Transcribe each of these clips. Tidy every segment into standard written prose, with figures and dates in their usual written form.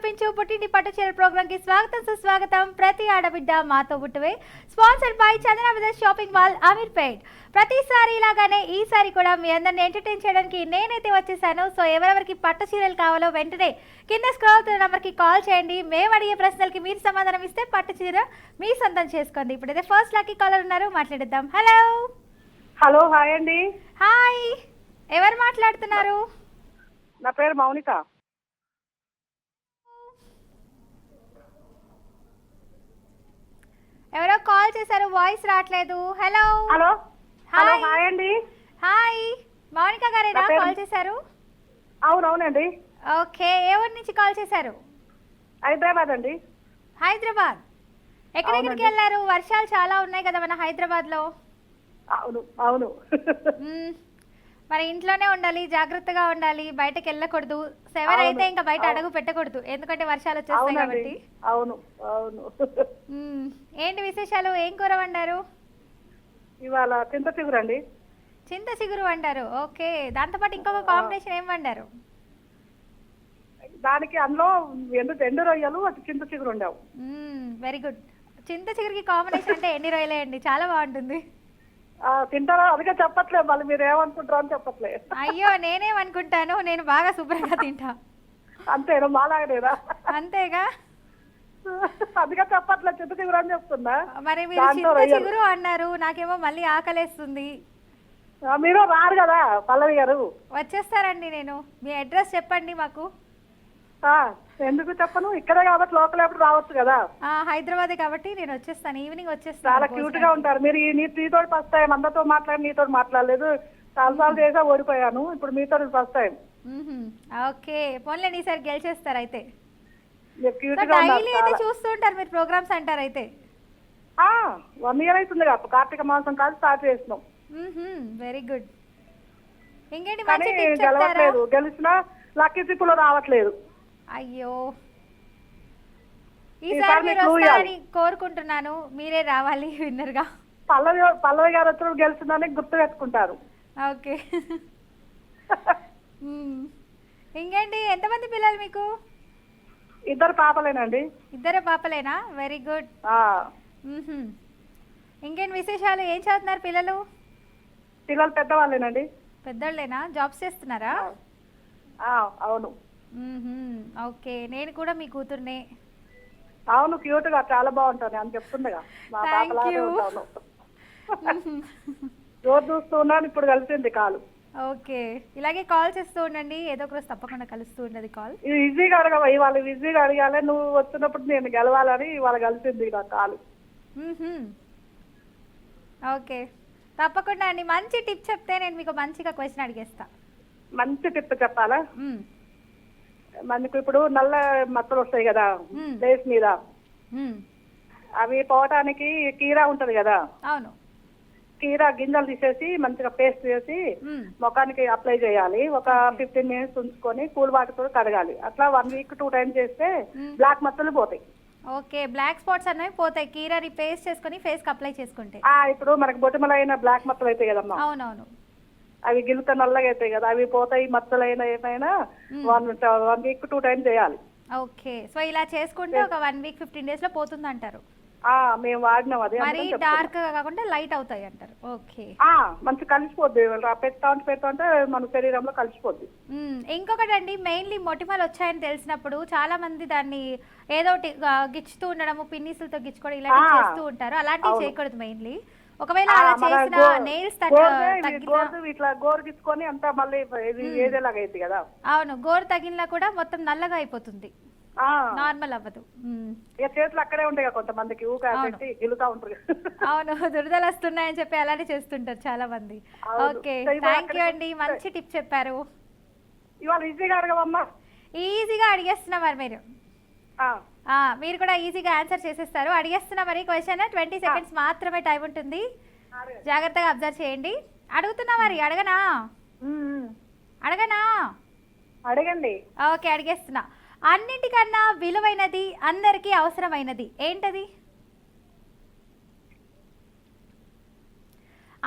మెప్పించు పుట్టింటి పట్టు చీరల ప్రోగ్రామ్ కి స్వాగతం సుస్వాగతం. ప్రతి ఆడబిడ్డ మాతో పుట్టువే. Sponsored by Chandana brothers shopping mall Ameerpet. ప్రతిసారి ఇలాగానే ఈసారి కూడా మీ అందరిని ఎంటర్టైన్ చేయడానికి నేనైతే వచ్చేసాను. సో ఎవరెవరికి పట్టు చీరలు కావాలో వెంటనే కింద స్క్రోల్ అవుతున్న నంబర్కి కాల్ చేయండి. మేము అడిగే ప్రశ్నలకి మీరు సమాధానం ఇస్తే పట్టు చీర మీ సొంతం చేసుకోండి. ఇప్పుడైతే ఫస్ట్ లక్కీ కాలర్ ఉన్నారు, మాట్లాడిద్దాం. హలో హలో, హాయ్ అండి. హాయ్, ఎవరు మాట్లాడుతున్నారు? నా పేరు మౌనిక. ఎవరో కాల్ చేశారు, వాయిస్ రావట్లేదు. Hello hello hello, hi hi అండి. హాయ్, మౌనిక గారేనా కాల్ చేశారు? అవునవునండి. ఓకే, ఏ ఊరు నుంచి కాల్ చేశారు? హైదరాబాద్ అండి. హైదరాబాద్. ఎక్కడెక్కడికి వెళ్ళారు? వర్షాలు చాలా ఉన్నాయి కదా మన హైదరాబాద్లో. అవును అవును. మరి ఇంట్లోనే ఉండాలి, జాగ్రత్తగా ఉండాలి, బయటకు వెళ్ళకూడదు. 7 అయితే ఇంకా బయట అడుగు పెట్టకూడదు, ఎందుకంటే వర్షాలు వచ్చేస్తాయి కాబట్టి. అవును అవును. ఏంటి విశేషాలు? ఏం కూర వండారు ఇవాళ? చింత చిగురు అండి. చింత చిగురు వండారు. ఓకే, దాంతోపాటు ఇంకొక కాంబినేషన్ ఏం వండారు? దానికి అందులో ఎండు రొయ్యలు, చింత చిగురు ఉండవు. Very good. చింత చిగురికి కాంబినేషన్ అంటే ఎండి రొయ్యలే అండి, చాలా బాగుంటుంది. తింటారా? అందుకే చెప్పట్లే, మళ్ళీ మీరు ఏమనుకుంటారో అని చెప్పట్లే. అయ్యో, నేనేమనుకుంటాను, నేను బాగా శుభ్రంగా తింటా. అంతేనా? మాలాగనేనా? అంతేగా. అందుకే చెప్పట్లే, చింత చిగురు అని చెప్తున్నా. మరి మీరు చింత చిగురు అన్నారు, నాకేమో మళ్ళీ ఆకలేస్తుంది. మీరు రారు కదా పల్లవి గారు. వచ్చేస్తారండి, నేను మీ అడ్రస్ చెప్పండి మాకు. ఎందుకు చెప్పను, ఇక్కడే కాబట్టి లోకల్ ఎప్పుడు రావచ్చు కదా. హైదరాబాదే కాబట్టి నేను వచ్చేస్తాను, ఈవినింగ్ వచ్చేస్తాను. చాలా క్యూట్ గా ఉంటారు మీరు. నీతో ఫస్ట్ టైం, అందరితో మాట్లాడి నీతో మాట్లాడలేదు, చాలాసార్లు చేసా, ఓడిపోయాను. ఇప్పుడు మీతో ఫస్ట్ టైం. ఓకే, పోన్లే, ఈసారి గెలిచేస్తారు అయితే. డైలీ అయితే చూస్తూ ఉంటారు మీరు ప్రోగ్రామ్స్ అంటారు అయితే? 1 year అవుతుంది కదా, కార్తీక మాసం కాదు స్టార్ట్ చేసినాం. Very good. ఇంకేంటి కానీ గెలవట్లేదు, గెలిచినా లక్కీ ట్రిప్పులో రావట్లేదు. అయ్యో, ఈసారి మీరు వస్తారని కోరుకుంటున్నాను, మీరే రావాలి విన్నర్ గా. పల్లవి గారు వచ్చి గెలిచిందని గుర్తు పెట్టుకుంటారు. ఓకే. ఇంకేంటి, ఎంతమంది పిల్లలు మీకు? 2 పాపలేనండి. 2 పాపలేనా? Very good. ఇంకేంటి విశేషాలు? ఏం చదువుతున్నారు పిల్లలు? పిల్లలు పెద్దవాళ్ళేనండి. పెద్దోళ్ళేనా? జాబ్స్ చేస్తున్నారా? అవును. ఓకే, నేను కూడా మీ కూతుర్నే. అవును, క్యూట్ గా చాలా బాగుంటాను అని చెప్తుండగా, మా పాపలాగే ఉంటాను. రోజు చూస్తూ ఉన్నాను, ఇప్పుడు కలిసింది కాలు. ఓకే, ఇలాగే కాల్ చేస్తూ ఉండండి, ఏదో ఒక రోజు తప్పకుండా కలుస్తూ ఉండదు కాల్. ఈజీగా అడగవా? ఇవాళ ఈజీగా అడగాలి, నువ్వు వచ్చినప్పుడు నేను గెలవాలని ఇవాళ కలిసింది నా కాలు. ఓకే, తప్పకుండా అండి. మంచి టిప్ చెప్తే నేను మీకు మంచిగా క్వశ్చన్ అడిగేస్తా. మంచి టిప్ చెప్పాలా? మనకు ఇప్పుడు నల్ల మచ్చలు వస్తాయి కదా ఫేస్ మీద, అవి పోవటానికి కీరా ఉంటది కదా. అవును. కీరా గింజలు తీసేసి మంచిగా పేస్ట్ చేసి ముఖానికి అప్లై చేయాలి. ఒక 15 minutes ఉంచుకొని కూల్ వాటర్ తో కడగాలి. అట్లా 1 week 2 times చేస్తే బ్లాక్ మచ్చలు పోతాయి. ఓకే, బ్లాక్ స్పాట్స్ అనేవి పోతాయి కీరాని పేస్ట్ చేసుకొని ఫేస్ కి అప్లై చేసుకుంటే. ఇప్పుడు మనకి బొటిమలైన బ్లాక్ మచ్చలు అవుతాయి కదమ్మా. అవునవును. అవి గిలుత నల్లగా అవుతాయి కదా, అవి పోతాయి. మచ్చలైన ఏమైనా 1 week 2 times చేయాలి. ఓకే, సో ఇలా చేసుకుంటే ఒక 1 week 15 days లో పోతుంది అంటారు. మేము వాడినాం. అది మరి డార్క్ కాకుండా లైట్ అవుతాయి అంటారు. ఓకే, మంచి కలిసిపోద్ది. పెడతా ఉంటే మన శరీరంలో కలిసిపోద్ది. ఇంకొకటి అండి, మెయిన్లీ మొటిమలు వచ్చాయని తెలిసినప్పుడు చాలా మంది దాన్ని ఏదో గిచ్చుతూ ఉండడము, పిన్నిసులతో గిచ్చుకోవడం ఇలాంటివి చేస్తూ ఉంటారు. అలాంటివి చేయకూడదు మెయిన్లీ. ఒకవేళ అలా చేసిన నెయిల్స్ ఇట్లా గోరు గిచ్చుకొని అంతా మళ్ళీ ఏదేలాగా అయింది కదా. అవును, గోరు తగిలినా కూడా మొత్తం నల్లగా అయిపోతుంది, నార్మల్ అవ్వదు. చేతులు అక్కడే ఉంటాయి కొంతమందికి, ఊకి గిలుతా ఉంటారు. అవును, దురదలు వస్తున్నాయని చెప్పి అలానే చేస్తుంటారు చాలా మంది. ఓకే, థ్యాంక్ యూ అండి, మంచి టిప్ చెప్పారు. ఇవాళ ఈజీగా అడగవమ్మా. ఈజీగా అడిగేస్తున్నా మరి మీరు. మీరు కూడా ఈజీగా ఆన్సర్ చేసేస్తారు. అడిగేస్తున్నా మరి క్వశ్చన్. 20 seconds మాత్రమే టైం ఉంటుంది, జాగ్రత్తగా అబ్జర్వ్ చేయండి. అడుగుతున్నా మరి, అడగనా? అడగండి. ఓకే, అడిగేస్తున్నా. అన్నిటికన్నా విలువైనది, అందరికీ అవసరమైనది ఏంటది?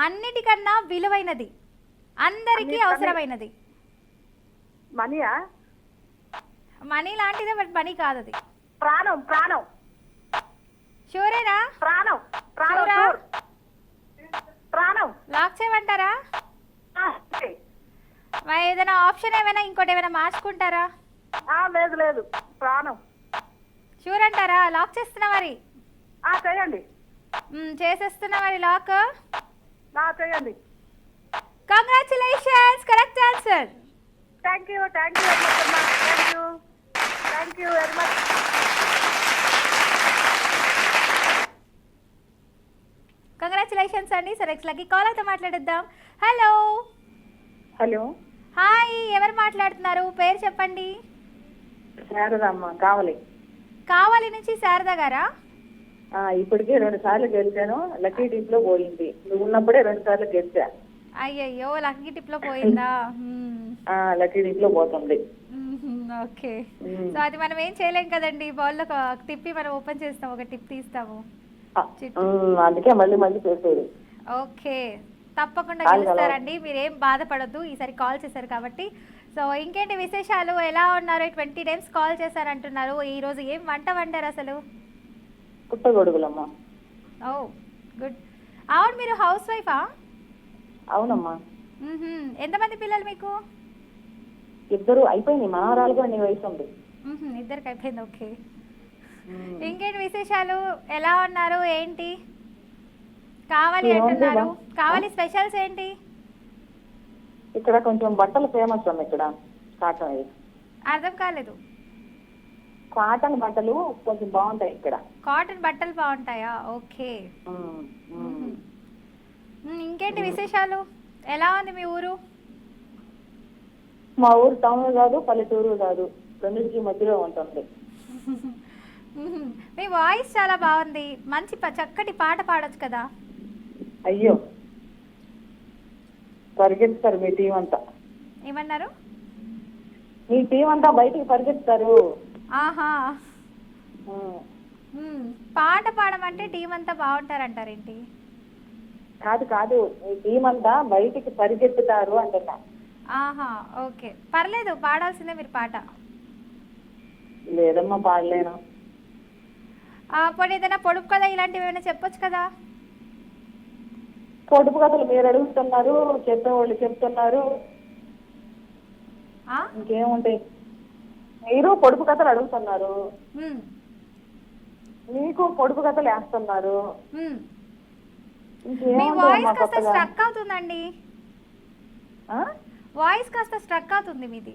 అన్నిటికన్నా విలువైనది, అందరికీ అవసరమైనది. మనీయా? మనీ లాంటిదే బట్ మనీ కాదు అది. ప్రాణం ప్రాణం షూరేనా? ప్రాణం ప్రాణం షూరా? షూర్. ప్రాణం లాక్ చేయమంటారా? ఓకే. మరి ఏదైనా ఆప్షన్ ఏమైనా ఇంకోటి ఏమైనా మార్చుకుంటారా? లేదు లేదు ప్రాణం. షూర్ అంటారా? లాక్ చేస్తున్నా మరి. చేయండి. చేసేస్తున్నా మరి లాక్. చేయండి. Congratulations, correct answer. Thank you very much అమ్మా. Thank you very much. Congratulations అండి. సో నెక్స్ట్ లక్కీ కాల్ అయితే మాట్లాడేద్దాం. హలో. హలో హాయ్, ఎవరు మాట్లాడుతున్నారు? పేరు చెప్పండి. శారదమ్మ కావాలి. కావాలి నుంచి శారద గారా? ఇప్పటికే 2 సార్లు గెలిచాను. లక్కీ టీప్ లో పోయింది. నువ్వు ఉన్నప్పుడే 2 సార్లు గెలిచా. అయ్యయ్యో, లక్కీ టిప్ లో పోయిందా? లక్కీ టీప్ లో పోతుంది. ఓకే. సో అది మనం ఏం చేయలేం కదండి. బాల్ లో తిప్పి మనం ఓపెన్ చేస్తాం, ఒక టిప్ తీస్తాము. అందుకే మళ్ళీ మళ్ళీ చేసేది. ఓకే, తప్పకుండా గెలుస్తారండి. మీరేం బాధపడద్దు, ఈసారి కాల్ చేశారు కాబట్టి. సో ఇంకేంటి విశేషాలు? ఎలా ఉన్నారు? 20 టైమ్స్ కాల్ చేశారంటున్నారు. ఈ రోజు ఏం వంట వండారు అసలు? పుట్టగొడుగులమ్మా. ఓ గుడ్. అవును, మీరు హౌస్ వైఫా? అవునమ్మా. ఎంతమంది పిల్లలు మీకు? 2 అయిపోయింది. మనవరాలు కూడా నీ వయసు ఉంది. ఇద్దరికి అయిపోయింది. ఓకే. ఇంకేంటి విశేషాలు? ఎలా ఉన్నారు? ఏంటి కావాలి అంటున్నారు? కావాలి స్పెషల్స్ ఏంటి? ఇక్కడ కొంచెం బట్టలు ఫేమస్ అమ్మ. ఇక్కడ కాటన్. అర్థం కాలేదు. కాటన్ బట్టలు కొంచెం బాగుంటాయి ఇక్కడ. కాటన్ బట్టలు బాగుంటాయా? ఓకే. ఇంకేంటి విశేషాలు? ఎలా ఉంది మీ ఊరు? మా ఊరు టౌన్ కాదు, పల్లెటూరు కాదు, రెండింటికి మధ్యలో ఉంటుంది. మీ వాయిస్ చాలా బాగుంది. మంచి చక్కటి పాట పాడొచ్చు కదా. అయ్యో, పరిగెత్తారు మీ టీం అంతా. ఏమన్నారు? మీ టీం అంతా బయటికి పరిగెత్తారు. ఆహా. పాట పాడమంటే టీం అంతా బాగుంటారంటారేంటి? కాదు కాదు, మీ టీం అంతా బయటికి పరిగెత్తుతారు అంటున్నా. ఆహా, ఓకే. పర్లేదు, పాడాల్సిందే మీరు పాట. లేదమ్మా, పాడలేను. పోనీ ఏదైనా పొడుపు కథ ఇలాంటివి ఏమైనా చెప్పొచ్చు కదా. పొడుపు కథలు మీరు అడుగుతున్నారు, చెప్పేవాళ్ళు చెప్తున్నారు. ఇంకేముంటాయి? మీరు పొడుపు కథలు అడుగుతున్నారు, మీకు పొడుపు కథలు వేస్తున్నారు. మీ వాయిస్ కాస్త స్ట్రక్ అవుతుందండి. వాయిస్ కాస్త స్ట్రక్ అవుతుంది మీది.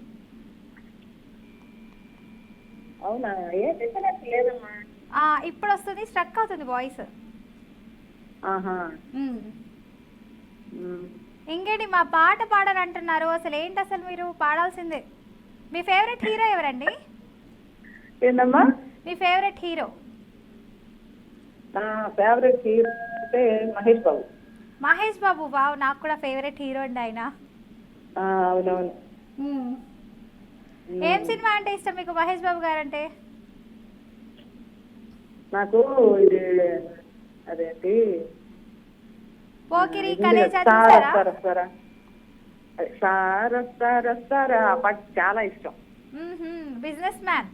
అవునా? ఏ డిఫరెన్స్ లేదమ్మా. ఇప్పుడు వస్తుంది, స్ట్రక్ అవుతుంది వాయిస్. ఇంకేంటి మా పాట పాడాలంటున్నారు? అసలు ఏంటి అసలు మీరు పాడాల్సిందే. మీ ఫేవరెట్ హీరో ఎవరండి? ఏంటమ్మా మీ ఫేవరెట్ హీరో? నా ఫేవరెట్ హీరో అంటే మహేష్ బాబు. మహేష్ బాబు, వావ్, నాకు కూడా ఫేవరెట్ హీరో అండి ఆయన. అవునవును. ఏం సినిమా అంటే ఇష్టం మీకు మహేష్ బాబు గారు అంటే? నాకు ఇది అదేంటి, పోకిరి, కలేజా చూసారా? సారస్తారా ఆ పాట చాలా ఇష్టం. Business man.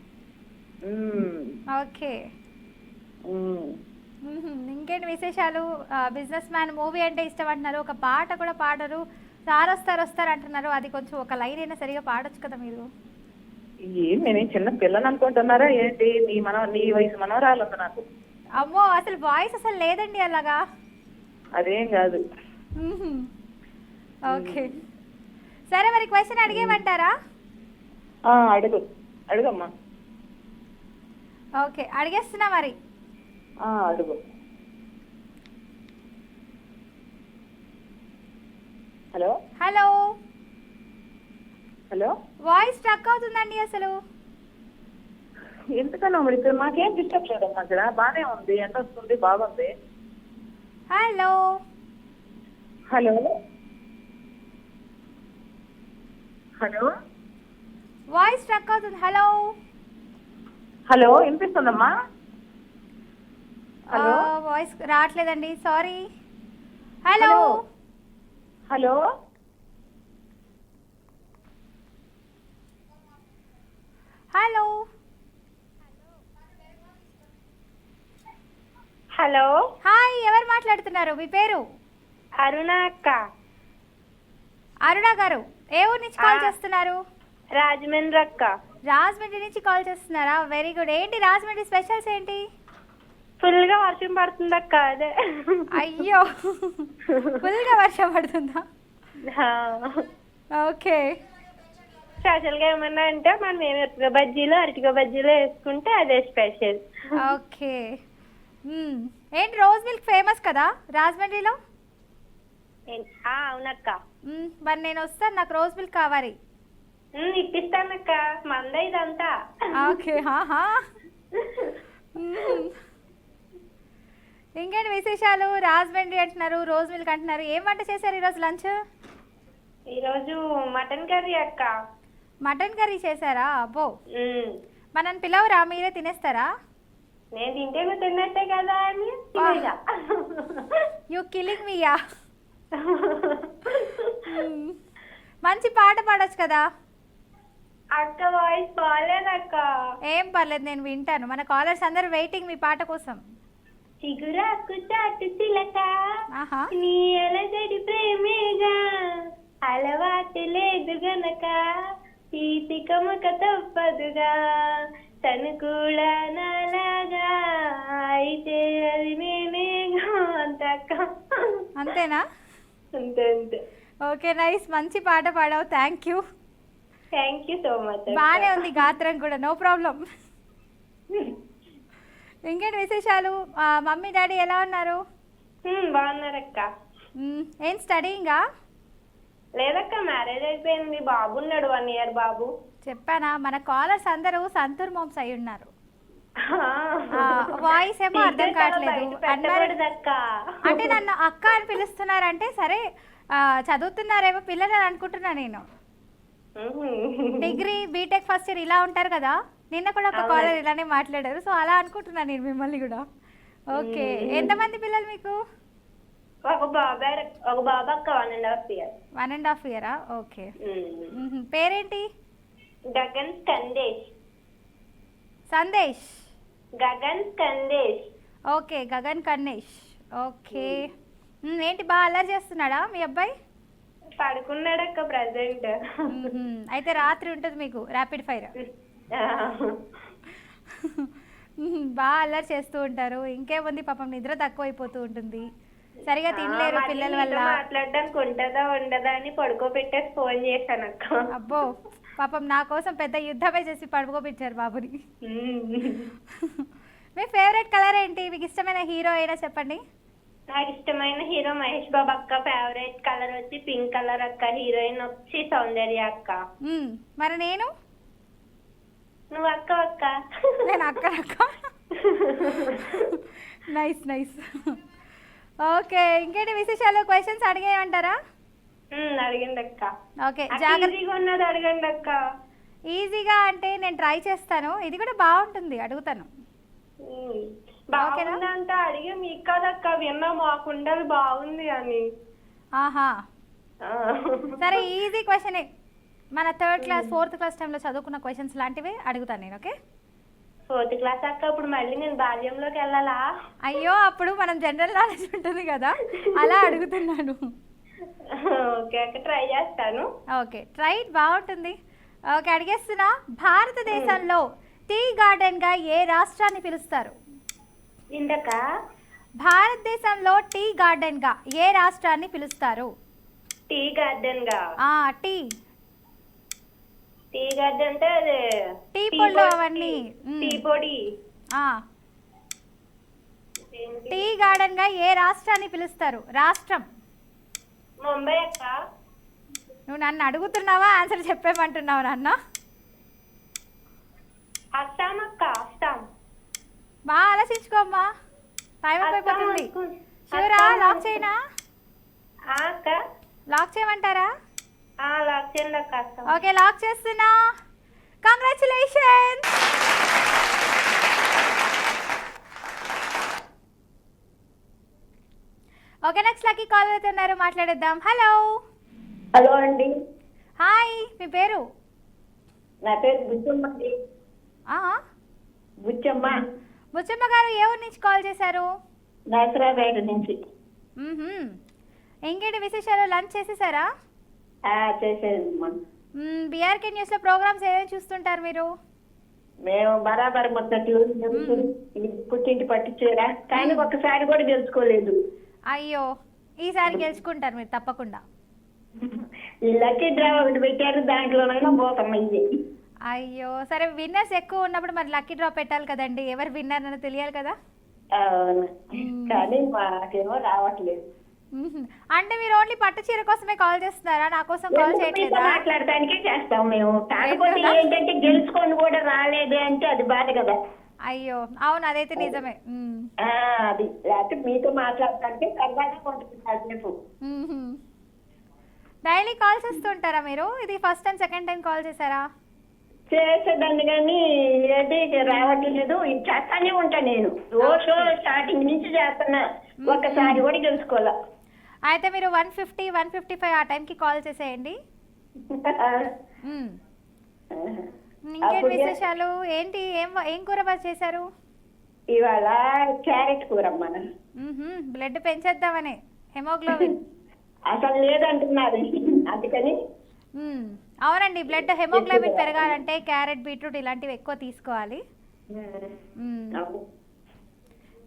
ఓకే. ఇంకేంటి విశేషాలు? బిజినెస్ మ్యాన్ మూవీ అంటే ఇష్టం అంటున్నారు, ఒక పాట కూడా పాడరు. వస్తారు అంటున్నారు, అది కొంచెం ఒక లైన్ అయినా సరిగా పాడొచ్చు కదా మీరు. నేనేం చిన్న పిల్లని అనుకుంటున్నారా ఏంటి? నీ వయసు మనవరాలు ఉంది నాకు. అమ్మో, అసలు వాయిస్ అసలు లేదండి అలాగా. అదేం కాదు. ఓకే, సరే మరి క్వశ్చన్ అడిగేమంటారా? అడుగమ్మా. ఓకే, అడిగేస్తున్నా మరి. అడుగు. Hello hello hello. Voice struck అవుతుందండి అసలు. ఎందుకన్నా మరి ఇక్కడ మాకేం డిస్టర్బ్ చేయడం, ఇక్కడ బానే ఉంది, ఎంత వస్తుంది, బాగుంది. Hello hello hello. Voice struck అవుతుంది. హలో హలో, వినిపిస్తుందమ్మా? హలో, వాయిస్ రావట్లేదండి, sorry. Hello hello hello hello hi, ఎవరు మాట్లాడుతున్నారు? మీ పేరు? అరుణ అక్క, అరుణ గారు, ఏ ఊరు నుంచి కాల్ చేస్తున్నారు? రాజమండ్రి అక్క. రాజమండ్రి నుంచి కాల్ చేస్తున్నారా? Very good. ఏంటి రాజమండ్రి స్పెషల్స్ ఏంటి? ఫుల్ గా వర్షం పడుతుంది అక్క. అదే అయ్యో, ఫుల్గా వర్షం పడుతుందా? ఓకే. స్పెషల్ గా ఏమన్నా అంటే మనం మిరపకాయ బజ్జీలు అరటికాయ బజ్జీలు వేసుకుంటే అదే స్పెషల్. ఓకే. ఏంటి రోజ్ మిల్క్ ఫేమస్ కదా రాజమండ్రిలో? అవునక్క. మరి నేను వస్తాను, నాకు రోజ్ మిల్క్ కావాలి. ఇప్పిస్తానక్క, మంద ఇదంతా. ఓకే. ఇంకేంటి విశేషాలు? రాజమండ్రి అంటున్నారు, రోజ్ మిల్క్ అంటున్నారు. ఏం వంట చేశారు ఈరోజు లంచ్? ఈరోజు మటన్ కర్రీ అక్క. మటన్ కర్రీ చేశారా? అబ్బో, మనని పిలవరా? మీరే తినేస్తారా? నేను తింటే నువ్వు తిన్నట్టే కదా అని. యూ కిల్లింగ్ మీయా. మంచి పాట పాడొచ్చు కదా? అక్క వాయిస్ బాగాలేదక్క. ఏం పర్లేదు, నేను వింటాను. మన కాలర్స్ అందరూ వెయిటింగ్ మీ పాట కోసం. చిగురాకు చాటు చిలక ఆహా. నీ అలజడి ప్రేమేగా అలవాటు లేదు గనక తీసికముక తప్పదుగా తను కూడా నాలాగా అయితే అది నేనేగా అంతక్క. అంతేనా? అంతే అంతే. Okay, nice. మంచి పాట పాడావు. Thank you. Thank you so much. బాగానే ఉంది గాత్రం కూడా, నో ప్రాబ్లం. ఇంకేంటి విశేషాలు? మమ్మీ డాడీ ఎలా ఉన్నారు? బాగున్నారక్క. ఏం స్టడీయింగా? లేదక్క, మ్యారేజ్ అయిపోయింది. బాబు ఉన్నాడు, 1 year బాబు. చెప్పానా, మన కాలర్స్ అందరూ సంతూర్ మామ్స్ అయి ఉన్నారు. వాయిస్ ఏమో అర్థం కావట్లేదు. అంటే నన్ను అక్క అని పిలుస్తున్నారంటే సరే చదువుతున్నారేమో పిల్లలు అని అనుకుంటున్నా నేను. డిగ్రీ బీటెక్ ఫస్ట్ ఇయర్ ఇలా ఉంటారు కదా. నిన్న కూడా ఒక కాలర్ ఇలానే మాట్లాడారు, సో అలా అనుకుంటున్నా నేను మిమ్మల్ని కూడా. ఓకే. ఎంతమంది పిల్లలు మీకు? ఒక బాబు అక్క, 1.5 years. 1.5 year. ఓకే. పేరేంటి? గగన్ స్కందేశ్. సందేశ్. గగన్ స్కందేశ్. ఓకే, గగన్ కన్నేష్. ఓకే. ఏంటి బాగా అల్లరి చేస్తున్నాడా మీ అబ్బాయి? పడుకున్నాడక్క ప్రెసెంట్. అయితే రాత్రి ఉంటుంది మీకు ర్యాపిడ్ ఫైర్. బాగా అల్లరి చేస్తూ ఉంటారు. ఇంకేముంది, పాపం నిద్ర తక్కువైపోతూ ఉంటుంది, సరిగా తినలేరు పిల్లల వల్ల. మాట్లాడడానికి ఉంటదా ఉండదా అని పడుకోబెట్టేసి ఫోన్ చేశాను అక్క. అబ్బో, పాపం నా కోసం పెద్ద యుద్ధమే చేసి పడుకోబెట్టారు బాబుని. మీ ఫేవరెట్ కలర్ ఏంటి? మీకు ఇష్టమైన హీరో అయినా చెప్పండి. నాకు ఇష్టమైన హీరో మహేష్ బాబు అక్క. ఫేవరెట్ కలర్ వచ్చి పింక్ కలర్ అక్క. హీరోయిన్ వచ్చి సౌందర్య అక్క. మరి నేను? నువ్వు అక్క అక్క. నేను అక్క అక్క. Nice nice. ఓకే, ఇంకేంటి విశేషాలు? క్వశ్చన్స్ అడిగేయమంటారా? అడిగండి అక్క. ఓకే, జాగ్రత్తగా ఉన్నది అడగండి అక్క. ఈజీగా అంటే నేను ట్రై చేస్తాను. ఇది కూడా బాగుంటుంది, అడుగుతాను. బాగుందంటే అడిగే మీకు కదక్క, విన్నా మాకుండదు బాగుంది అని. ఆహా, సరే ఈజీ క్వశ్చనే. మన 3rd క్లాస్ 4th క్లాస్ టైంలో చదువుకున్న క్వశ్చన్స్ లాంటివి అడుగుతాను నేను. ఓకే. 4th క్లాస్ అక్క, ఇప్పుడు మళ్ళీ నేను బాల్యంలోకి వెళ్ళాలా? అయ్యో, అప్పుడు మనం జనరల్ నాలెడ్జ్ ఉంటుంది కదా, అలా అడుగుతున్నాను. ఓకే అక్క, ట్రై చేస్తాను. Okay, try. బాగుంటుంది. ఓకే, అడిగేస్తున్నా. భారతదేశంలో టీ గార్డెన్ గా ఏ రాష్ట్రాన్ని పిలుస్తారు? ఇందక భారతదేశంలో టీ గార్డెన్ గా ఏ రాష్ట్రాన్ని పిలుస్తారు? టీ గార్డెన్ గా? టీ టీ గార్డెన్ అంటే అదే టీ పొడి అవన్నీ. టీ పొడి. టీ గార్డెన్ గా ఏ రాష్ట్రాన్ని పిలుస్తారు? రాష్ట్రం. ముంబై అక్క. నువ్వు నన్ను అడుగుతున్నావా ఆన్సర్ చెప్పేమంటున్నావు నాన్న? అస్సాం అక్క. అస్సాం. బాగా ఆలోచించుకోమ్మా, టైం అయిపోతుంది. షూరా? లాక్ చేయనా? అక్క లాక్ చేయమంటారా? లాక్ చేయండి అక్క. అస్సాం. ఓకే, లాక్ చేస్తున్నా. Congratulations. Okay, next lucky call అవుతున్నారు, మాట్లాడేద్దాం. హలో. హలో అండి. హాయ్, మీ పేరు? నా పేరు బుజ్జమ్మండి. ఆ, బుచ్చమ్మ బుచ్చమ్మ గారు ఏ ఊరు నుంచి కాల్ చేశారు? నరసరావుపేట నుంచి. మ్మ్హ్మ్. ఇంకేంటి విశేషాలు? లంచ్ చేసేసారా? చేసేదమ్మా. బీఆర్కే న్యూస్లో ప్రోగ్రామ్స్ ఏమేమి చూస్తుంటారు మీరు? మేము బరాబర్ ముచ్చట్లు న్యూస్, పుట్టింటి పట్టించేరా కానీ ఒక్కసారి కూడా గెలుచుకోలేదు. అయ్యో, ఈసారి గెలుచుకుంటారు మీరు తప్పకుండా. ఈ లక్కీ డ్రా ఒకటి పెట్టారు, దాంట్లోనైనా పోతాం ఇది. అయ్యో, సరే విన్నర్స్ ఎక్కువ ఉన్నప్పుడు మరి లక్కీ డ్రా పెట్టాలి కదండి, ఎవరు విన్నర్ అని తెలియాలి కదా. అవును, కానీ మాకేమో రావట్లేదు. అంటే మీరు ఓన్లీ పట్టు చీర కోసమే కాల్ చేస్తున్నారా? నా కోసం కాల్ మీతో చేయట్లేదా? మాట్లాడటానికే చేస్తాం మేము. కాకపోతే ఏంటంటే గెలుచుకొని కూడా రాలేదు అంటే అది బాధ కదా. అయ్యో అవును, అదైతే నిజమే. అది లేకపోతే మీతో మాట్లాడటానికి సరదాగా కొంటున్నారు. డైలీ కాల్ చేస్తుంటారా మీరు? ఇది first time second time call చేశారా? చేసేదాన్ని కానీ ఏది రావట్లేదు. ఇది చేస్తానే ఉంటా నేను, రోజు స్టార్టింగ్ నుంచి చేస్తున్నా, ఒక్కసారి కూడా గెలుచుకోవాలా. అయితే మీరు 150, 155 ఆ టైంకి కాల్ చేసేయండి. ఇంకేంటి విశేషాలు? ఏంటి ఏం కూర బాగా చేశారు ఇవాళ? క్యారెట్ కూర అమ్మా. బ్లడ్ పెంచేద్దామని, హెమోగ్లోబిన్ అసలు లేదంటున్నారు, అందుకని. అవునండి, బ్లడ్ హెమోగ్లోబిన్ పెరగాలంటే క్యారెట్, బీట్రూట్ ఇలాంటివి ఎక్కువ తీసుకోవాలి.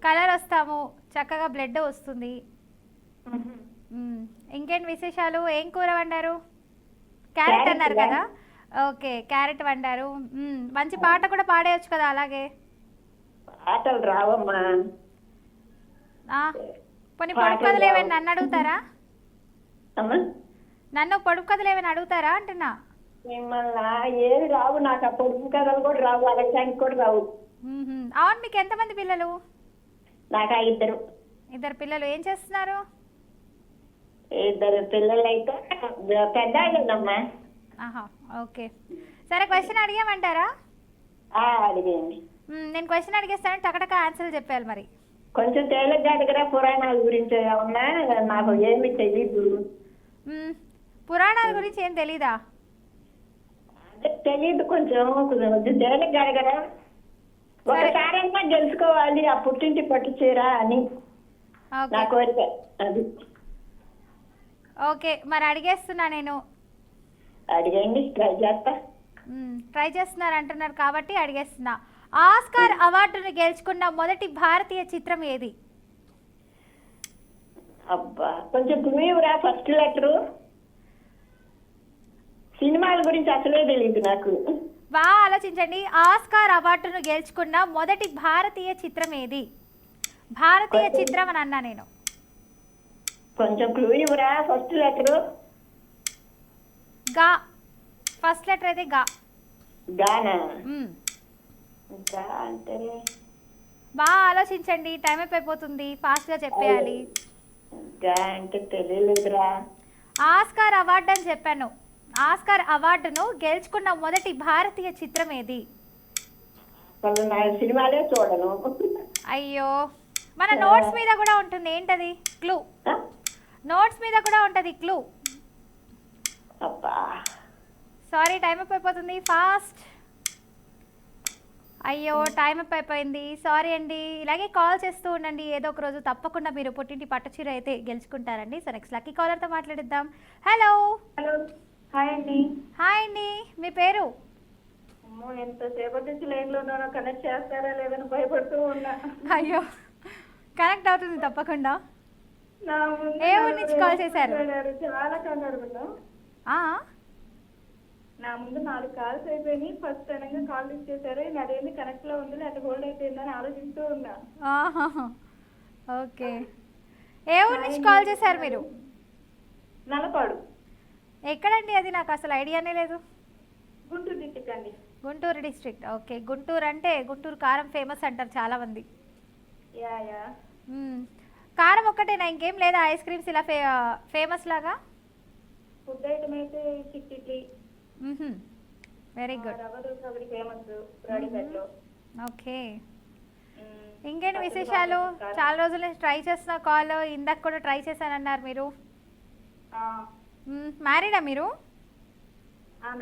కలర్ వస్తాము, చక్కగా బ్లడ్ వస్తుంది. ఇంకేంటి విశేషాలు? ఏం కూర వండారు? క్యారెట్ అన్నారు కదా, ఓకే క్యారెట్ వండారు. మంచి పాట కూడా పాడేయచ్చు కదా అలాగే. పాటలు రావమ్మా. కొన్ని పొడుపు కథలు ఏమైనా నన్ను అడుగుతారా? నన్ను పొడుపు కథలు ఏమైనా అడుగుతారా అంటున్నా. మిమ్మల్ని ఏది రావు నాకు, ఆ పొడుపు కథలు కూడా రావు, అలాంటి కూడా రావు. అవును, మీకు ఎంతమంది పిల్లలు? నాకు ఇద్దరు. ఇద్దరు పిల్లలు ఏం చేస్తున్నారు? ఇద్దరు పిల్లలు అయితే పెద్ద అమ్మా. ఓకే, సరే క్వశ్చన్ అడిగామంటారా? అడిగేయండి. నేను క్వశ్చన్ అడిగేస్తాను, టకటక ఆన్సర్లు చెప్పాలి మరి. కొంచెం తేలిగ్గా అడిగిరా, పురాణాల గురించి ఏమన్నా, నాకు ఏమి తెలీదు. పురాణాల గురించి ఏం తెలీదా? తెలీదు, కొంచెం తేలిగ్గా అడగరా. ఒకసారైనా గెలుచుకోవాలి ఆ పుట్టింటి పట్టు చీర అని నా కోరిక. అది ఓకే, మరి అడిగేస్తున్నా నేను. అడిగండి, ట్రై చేస్తా. ట్రై చేస్తున్నారు అంటున్నారు కాబట్టి అడిగేస్తున్నా. ఆస్కార్ అవార్డును గెలుచుకున్న మొదటి భారతీయ చిత్రం ఏది? అబ్బా, కొంచెం గుమివురా. First letter. సినిమాల గురించి అసలే తెలియదు నాకు. బాగా ఆలోచించండి. ఆస్కార్ అవార్డును గెలుచుకున్న మొదటి భారతీయ చిత్రం ఏది? భారతీయ చిత్రం అని అన్నా నేను. కొంచెం క్లూ ఇవ్వరా. ఫస్ట్ లెటరు గా. ఫస్ట్ లెటర్ అయితే గా. గానా? గా అంటే బాగా ఆలోచించండి, టైం అయిపోతుంది, ఫాస్ట్ గా చెప్పేయాలి. గా అంటే తెలియలేదురా. ఆస్కార్ అవార్డు అని చెప్పాను. ఆస్కార్ అవార్డును గెలుచుకున్న మొదటి భారతీయ చిత్రం ఏది? నా సినిమాలే చూడను. అయ్యో, మన నోట్స్ మీద కూడా ఉంటుంది. ఏంటది క్లూ? నోట్స్ మీద కూడా ఉంటుంది క్లూ. సారీ, టైం అయిపోతుంది, ఫాస్ట్. అయ్యో, టైం అయిపోయింది, సారీ అండి. ఇలాగే కాల్ చేస్తూ ఉండండి, ఏదో ఒక రోజు తప్పకుండా మీరు పుట్టింటి పట్టుచీర అయితే గెలుచుకుంటారండి. సో నెక్స్ట్ లక్కీ కాలర్తో మాట్లాడిద్దాం. హలో. హలో, హాయ్ అండి. హాయ్ అండి, మీ పేరు? ఎంతసేపటి నుంచి లైన్లో ఉన్నానో, కనెక్ట్ చేస్తారా లేదని భయపడుతూ ఉన్నా. అయ్యో, కనెక్ట్ అవుతుంది తప్పకుండా. నా ముందు ఏ ఊరు నుంచి కాల్ చేశారు? చాలా కంగారు పడ్డా. నా ముందు 4 కాల్స్ అయిపోయినాయి. ఫస్ట్ అనగా కాల్ లిఫ్ట్ చేశారు, అదేంది కనెక్ట్ లో ఉంది లేకపోతే హోల్డ్ అయిపోయిందని ఆలోచిస్తూ ఉన్నా. ఓకే, ఏ ఊరు నుంచి కాల్ చేశారు మీరు? నలపాడు. ఎక్కడండి అది? నాకు అసలు ఐడియానే లేదు. గుంటూరు డిస్ట్రిక్ట్ అండి. గుంటూరు డిస్ట్రిక్ట్. ఓకే, గుంటూరు అంటే గుంటూరు కారం ఫేమస్ అంటారు చాలా మంది. Yeah yeah. కారం ఒక్కటేనా, ఇంకేం లేదా ఐస్ క్రీమ్స్ ఇలా ఫేమస్ లాగా? ఫుడ్ ఐటమ్ అయితే చిట్టి, వెరీ గుడ్. రవ్వ దోశ ఒకటి ఫేమస్ రాడిపేటలో. ఓకే, ఇంకేంటి విశేషాలు? చాలా రోజుల నుంచి ట్రై చేస్తున్న కాల్, ఇందాక కూడా ట్రై చేశానన్నారు మీరు. మ్యారీడా మీరు?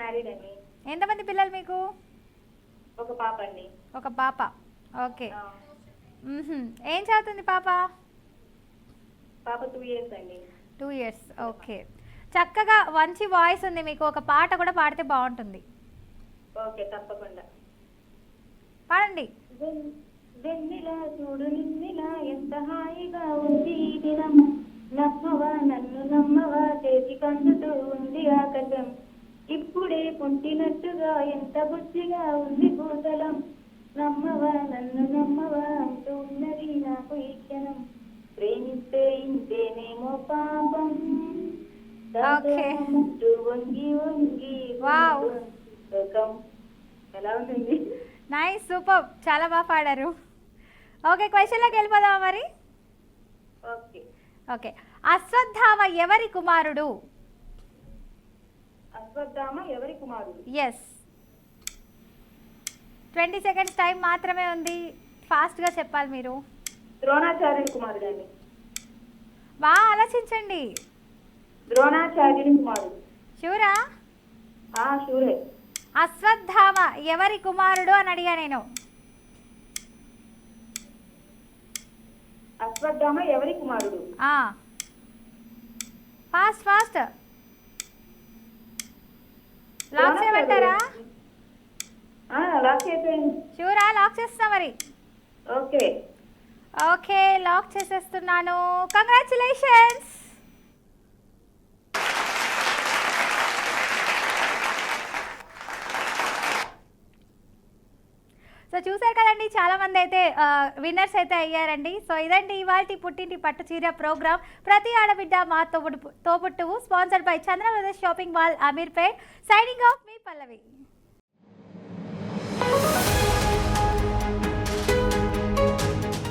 మ్యారీడ్ అండి. ఎంతమంది పిల్లలు మీకు? ఒక పాప అండి. ఒక పాప. ఓకే. ఏం చదువుతుంది పాప? పాప 2 years అండి. 2 years. ఓకే. చక్కగా మంచి వాయిస్ ఉంది మీకు. ఒక పాట కూడా పాడితే బాగుంటుంది. ఓకే, తప్పకుండా. పాడండి. వెన్నెలా చూడు నిన్నెలా ఎంత హాయిగా ఉంది ఈ దినం, నమ్మవా నన్ను నమ్మవా చేతి కందుతూ ఉంది ఆకాశం, ఇప్పుడే పుట్టినట్టుగా ఎంత బుద్ధిగా ఉంది భూతలం, నమ్మవా నన్ను నమ్మవా అంటూ ఉన్నది నాకు ఈ క్షణం, ప్రేమిస్తే ఇంతేనేమో పాపం, ఓకే. వంగి వంగి వావ్. సుఖం. ఎలా ఉంటుంది? నైస్, సూపర్, చాలా బాగా పాడారు. ఓకే, క్వశ్చన్లోకి వెళ్ళిపోదామా మరి? ఓకే. ఓకే. అశ్వత్థామ ఎవరి కుమారుడు? అశ్వత్థామ ఎవరి కుమారుడు? ఎస్. 20 seconds టైం మాత్రమే ఉంది. ఫాస్ట్గా చెప్పాలి మీరు. ద్రోణాచార్యుని కుమారుడు అండి. బాగా ఆలోచించండి. ద్రోణాచార్యుని కుమారుడు. షూరా? షూరే. అశ్వత్థామ ఎవరి కుమారుడు అని అడిగా నేను. అశ్వత్థామ ఎవరి కుమారుడు? Fast fast. లాక్ చేయమంటారా? లాక్ చేసేయండి. షూరా? లాక్ చేస్తున్నా మరి. ఓకే. ఓకే, లాక్ చేసేస్తున్నాను. కంగ్రాచులేషన్స్. సో చూసారు కదండి, చాలా మంది అయితే విన్నర్స్ అయితే అయ్యారండి. సో ఇదండి ఇవాల్టి పుట్టింటి పట్టు చీర ప్రోగ్రామ్ ప్రతి ఆడబిడ్డ మా తోబుట్టువు, sponsored by Chandra shopping mall, Ameerpet. Signing off, మీ పల్లవి.